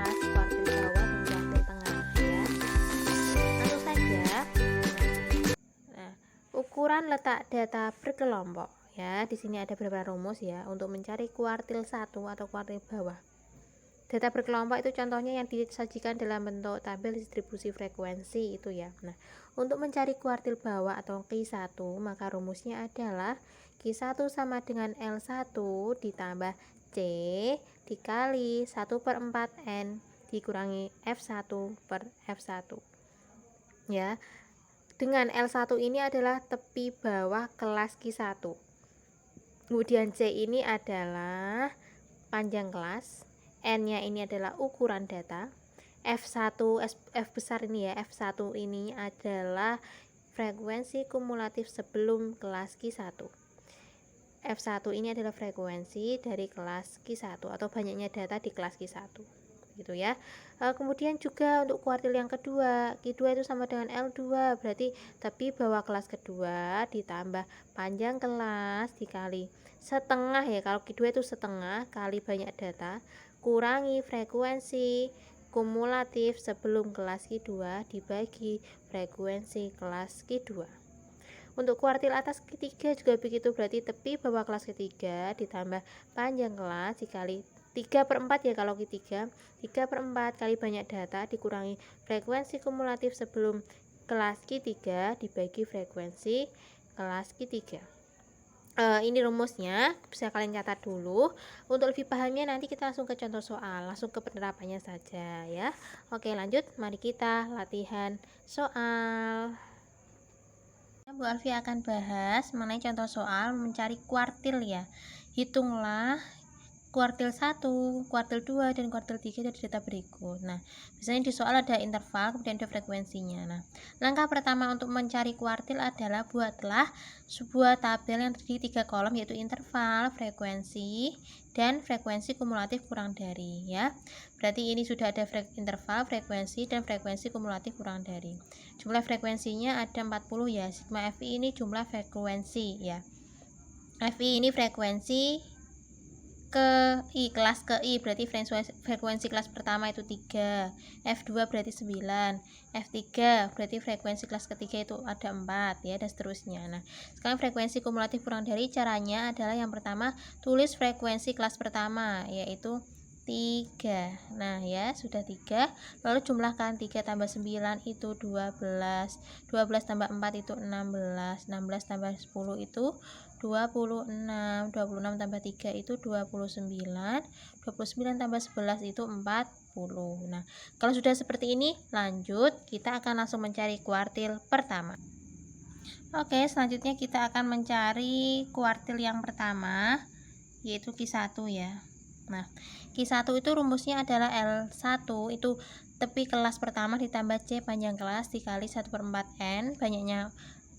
atas, kuartil bawah, dan kuartil tengah ya. Langsung saja. Nah, ukuran letak data berkelompok ya. Di sini ada beberapa rumus ya untuk mencari kuartil 1 atau kuartil bawah. Data berkelompok itu contohnya yang disajikan dalam bentuk tabel distribusi frekuensi itu ya. Nah, untuk mencari kuartil bawah atau Q1, maka rumusnya adalah Q1 sama dengan L1 ditambah C dikali 1/4 N dikurangi F1 per F1 ya. Dengan L1 ini adalah tepi bawah kelas Q1, kemudian C ini adalah panjang kelas, N-nya ini adalah ukuran data, F1, F besar ini ya, F1 ini adalah frekuensi kumulatif sebelum kelas Q1. F1 ini adalah frekuensi dari kelas Q1 atau banyaknya data di kelas Q1 gitu ya. Kemudian juga untuk kuartil yang kedua, Q2 itu sama dengan L2, berarti tepi bawah kelas kedua ditambah panjang kelas dikali setengah ya, kalau Q2 itu setengah kali banyak data kurangi frekuensi kumulatif sebelum kelas Q2 dibagi frekuensi kelas Q2. Untuk kuartil atas ketiga juga begitu, berarti tepi bawah kelas ketiga ditambah panjang kelas dikali 3/4 ya kalau Q3, 3/4 kali banyak data dikurangi frekuensi kumulatif sebelum kelas Q3 dibagi frekuensi kelas Q3. Ini rumusnya, bisa kalian catat dulu. Untuk lebih pahamnya nanti kita langsung ke contoh soal, langsung ke penerapannya saja ya. Oke, lanjut, mari kita latihan soal. Bu Alfi akan bahas mengenai contoh soal mencari kuartil ya. Hitunglah kuartil 1, kuartil 2, dan kuartil 3 dari data berikut. Nah, biasanya di soal ada interval, kemudian ada frekuensinya. Nah, langkah pertama untuk mencari kuartil adalah buatlah sebuah tabel yang terdiri 3 kolom, yaitu interval, frekuensi, dan frekuensi kumulatif kurang dari ya. Berarti ini sudah ada interval, frekuensi, dan frekuensi kumulatif kurang dari. Jumlah frekuensinya ada 40 ya. Sigma Fi ini jumlah frekuensi ya. Fi ini frekuensi ke I, kelas ke I, berarti frekuensi kelas pertama itu 3, F2 berarti 9, F3 berarti frekuensi kelas ketiga itu ada 4 ya, dan seterusnya. Nah, sekarang frekuensi kumulatif kurang dari, caranya adalah yang pertama tulis frekuensi kelas pertama yaitu 3. Nah ya, sudah 3, lalu jumlahkan 3 tambah 9 itu 12, 12 tambah 4 itu 16, 16 tambah 10 itu 26, 26 tambah 3 itu 29, 29 tambah 11 itu 40. Nah, kalau sudah seperti ini, lanjut kita akan langsung mencari kuartil pertama. Oke, selanjutnya kita akan mencari kuartil yang pertama, yaitu Q1 ya. Nah, Q1 itu rumusnya adalah L1 itu tepi kelas pertama ditambah C panjang kelas dikali 1/4 N, banyaknya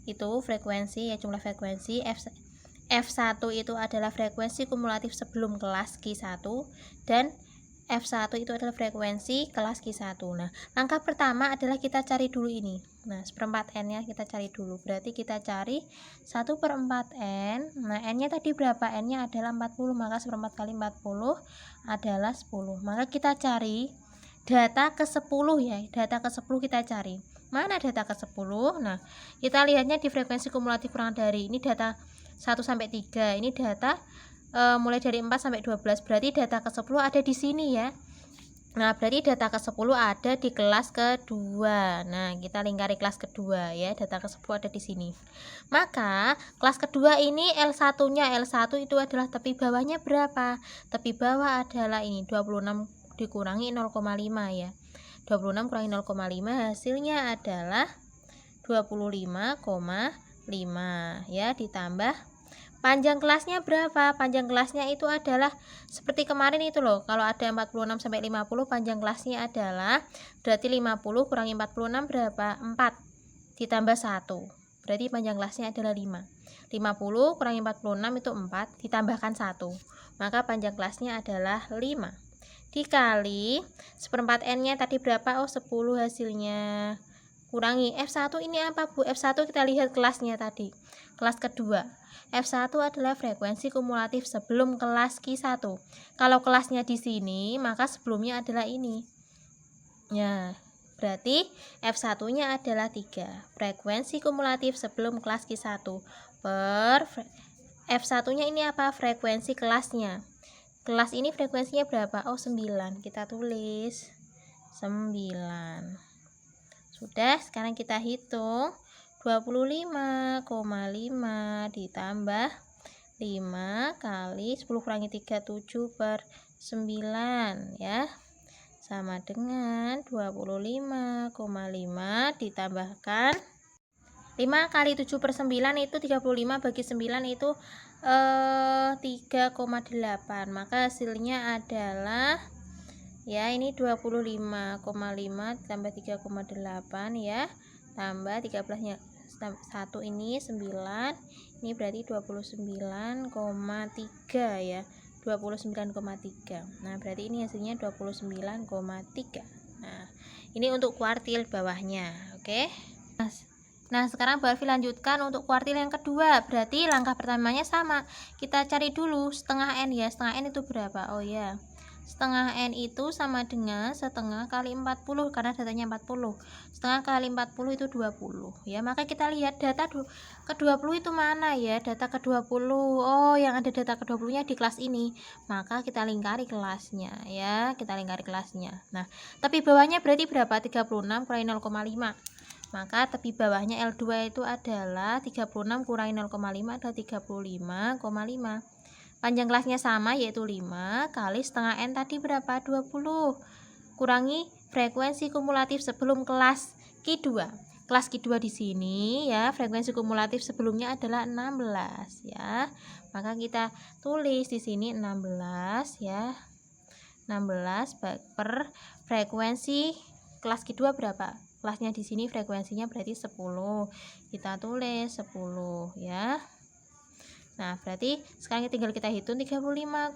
itu frekuensi ya, jumlah frekuensi. F1 itu adalah frekuensi kumulatif sebelum kelas Q1, dan F1 itu adalah frekuensi kelas Q1. Nah, langkah pertama adalah kita cari dulu ini. Nah, 1/4 N nya kita cari dulu. Berarti kita cari 1/4 N. Nah, N nya tadi berapa? N nya adalah 40, maka 1/4 kali 40 adalah 10. Maka kita cari data ke 10 ya. Data ke 10 kita cari. Mana data ke 10? Nah, kita lihatnya di frekuensi kumulatif kurang dari. Ini data 1 sampai 3. Ini data mulai dari 4 sampai 12. Berarti data ke 10 ada di sini ya. Nah, berarti data ke 10 ada di kelas kedua. Nah, kita lingkari kelas kedua ya. Data ke 10 ada di sini. Maka, kelas kedua ini L1-nya. L1 itu adalah tepi bawahnya berapa? Tepi bawah adalah ini 26 dikurangi 0,5 ya. 26 kurangi 0,5 hasilnya adalah 25,5 ya, ditambah panjang kelasnya berapa? Panjang kelasnya itu adalah seperti kemarin itu loh. Kalau ada 46 sampai 50, panjang kelasnya adalah berarti 50 kurangi 46 berapa? 4 ditambah 1. Berarti panjang kelasnya adalah 5. 50 kurangi 46 itu 4 ditambahkan 1. Maka panjang kelasnya adalah 5. Dikali 1/4 N-nya tadi berapa? Oh, 10 hasilnya. Kurangi F1 ini apa, Bu? F1 kita lihat kelasnya tadi. Kelas kedua. F1 adalah frekuensi kumulatif sebelum kelas Q1. Kalau kelasnya di sini, maka sebelumnya adalah ini. Ya, berarti F1-nya adalah 3. Frekuensi kumulatif sebelum kelas Q1 per F1-nya ini apa? Frekuensi kelasnya. Kelas ini frekuensinya berapa? Oh, 9. Kita tulis 9. Sudah, sekarang kita hitung. 25,5 ditambah 5 kali 10 kurangi 3, 7 per 9 ya. Sama dengan 25,5 ditambahkan 5 kali 7 per 9 itu 35 bagi 9 itu 3,8. Maka hasilnya adalah ya ini 25,5 tambah 3,8 ya. Tambah 13-nya 1 ini 9. Ini berarti 29,3 ya. 29,3. Nah, berarti ini hasilnya 29,3. Nah, ini untuk kuartil bawahnya, oke? Nah, sekarang Bu Alfi lanjutkan untuk kuartil yang kedua. Berarti langkah pertamanya sama. Kita cari dulu setengah N ya. Setengah N itu berapa? Oh ya. Setengah N itu sama dengan setengah kali 40 karena datanya 40. Setengah kali 40 itu 20 ya. Maka kita lihat data ke-20 itu mana ya? Data ke-20. Oh, yang ada data ke-20-nya di kelas ini. Maka kita lingkari kelasnya ya. Kita lingkari kelasnya. Nah, tepi bawahnya berarti berapa? 36 kurangi 0,5. Maka tepi bawahnya L2 itu adalah 36 kurangi 0,5 adalah 35,5. Panjang kelasnya sama yaitu 5 kali setengah N tadi berapa? 20. Kurangi frekuensi kumulatif sebelum kelas Q2. Kelas Q2 di sini ya, frekuensi kumulatif sebelumnya adalah 16 ya. Maka kita tulis di sini 16 ya. 16 per frekuensi kelas Q2 berapa? Kelasnya di sini frekuensinya berarti 10. Kita tulis 10 ya. Nah, berarti sekarang tinggal kita hitung 35,5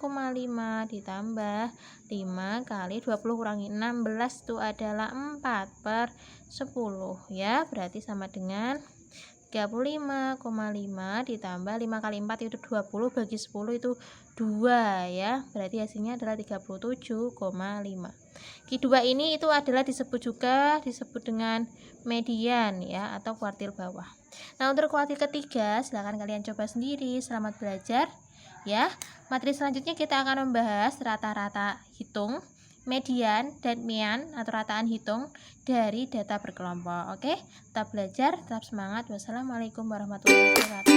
ditambah 5 kali 20 kurangi 16 itu adalah 4 per 10 ya. Berarti sama dengan 35,5 ditambah 5 kali 4 itu 20 bagi 10 itu 2 ya. Berarti hasilnya adalah 37,5. Q2 ini itu adalah disebut dengan median ya atau kuartil bawah. Nah, untuk kuartil ketiga silahkan kalian coba sendiri. Selamat belajar ya. Materi selanjutnya kita akan membahas rata-rata hitung, median dan mean atau rataan hitung dari data berkelompok. Oke, tetap belajar, tetap semangat. Wassalamualaikum warahmatullahi wabarakatuh.